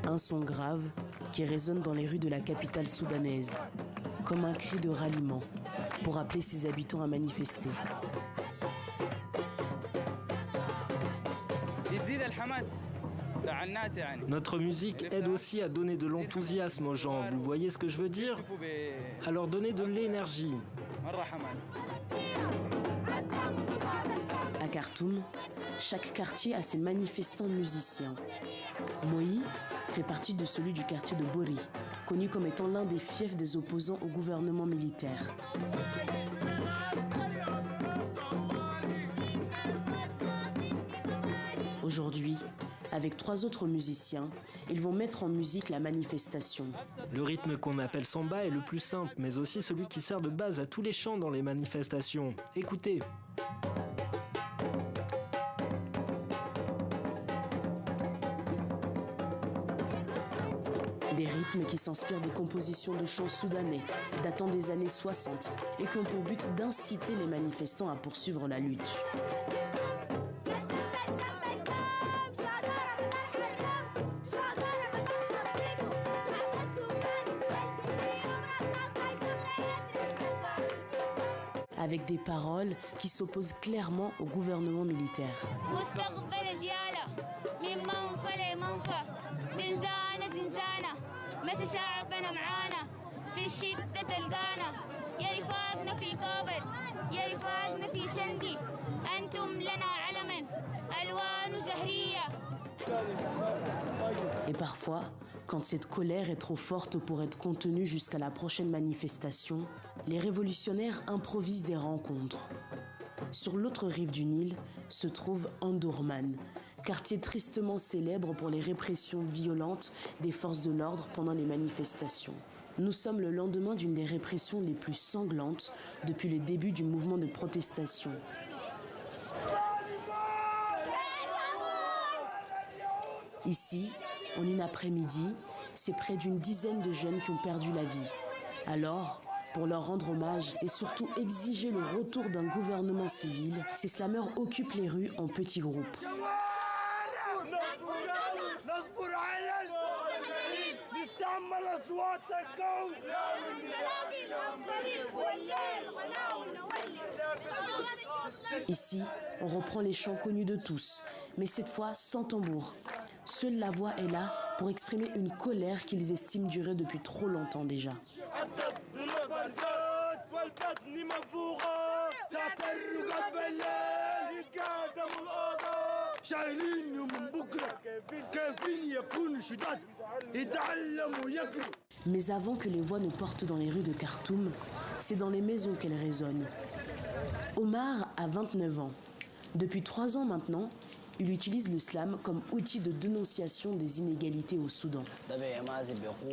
Un son grave qui résonne dans les rues de la capitale soudanaise, comme un cri de ralliement pour appeler ses habitants à manifester. Notre musique aide aussi à donner de l'enthousiasme aux gens, vous voyez ce que je veux dire? À leur donner de l'énergie. À Khartoum, chaque quartier a ses manifestants musiciens. Moï fait partie de celui du quartier de Bori, connu comme étant l'un des fiefs des opposants au gouvernement militaire. Aujourd'hui, avec 3 autres musiciens, ils vont mettre en musique la manifestation. Le rythme qu'on appelle samba est le plus simple, mais aussi celui qui sert de base à tous les chants dans les manifestations. Écoutez. Des rythmes qui s'inspirent des compositions de chants soudanais datant des années 60 et qui ont pour but d'inciter les manifestants à poursuivre la lutte. Avec des paroles qui s'opposent clairement au gouvernement militaire. Et parfois, quand cette colère est trop forte pour être contenue jusqu'à la prochaine manifestation, les révolutionnaires improvisent des rencontres. Sur l'autre rive du Nil se trouve Omdurman, quartier tristement célèbre pour les répressions violentes des forces de l'ordre pendant les manifestations. Nous sommes le lendemain d'une des répressions les plus sanglantes depuis les débuts du mouvement de protestation. Ici, en une après-midi, c'est près d'une dizaine de jeunes qui ont perdu la vie. Alors, pour leur rendre hommage et surtout exiger le retour d'un gouvernement civil, ces slameurs occupent les rues en petits groupes. Ici, on reprend les chants connus de tous, mais cette fois sans tambour. Seule la voix est là pour exprimer une colère qu'ils estiment durer depuis trop longtemps déjà. Mais avant que les voix ne portent dans les rues de Khartoum, c'est dans les maisons qu'elles résonnent. Omar a 29 ans. Depuis 3 ans maintenant, il utilise le slam comme outil de dénonciation des inégalités au Soudan.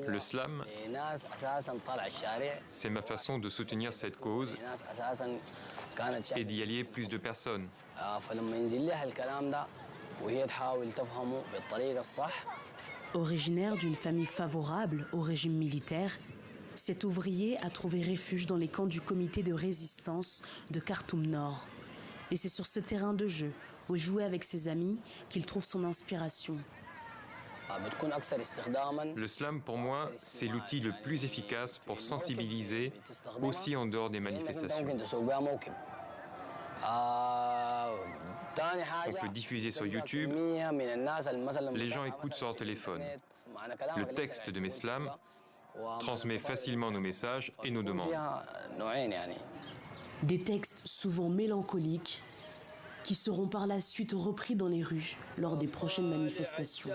Le slam, c'est ma façon de soutenir cette cause et d'y allier plus de personnes. Originaire d'une famille favorable au régime militaire, cet ouvrier a trouvé refuge dans les camps du comité de résistance de Khartoum Nord. Et c'est sur ce terrain de jeu, où jouer avec ses amis, qu'il trouve son inspiration. Le slam, pour moi, c'est l'outil le plus efficace pour sensibiliser, aussi en dehors des manifestations. On peut diffuser sur YouTube. Les gens écoutent sur leur téléphone. Le texte de mes slams transmet facilement nos messages et nos demandes. Des textes souvent mélancoliques qui seront par la suite repris dans les rues lors des prochaines manifestations.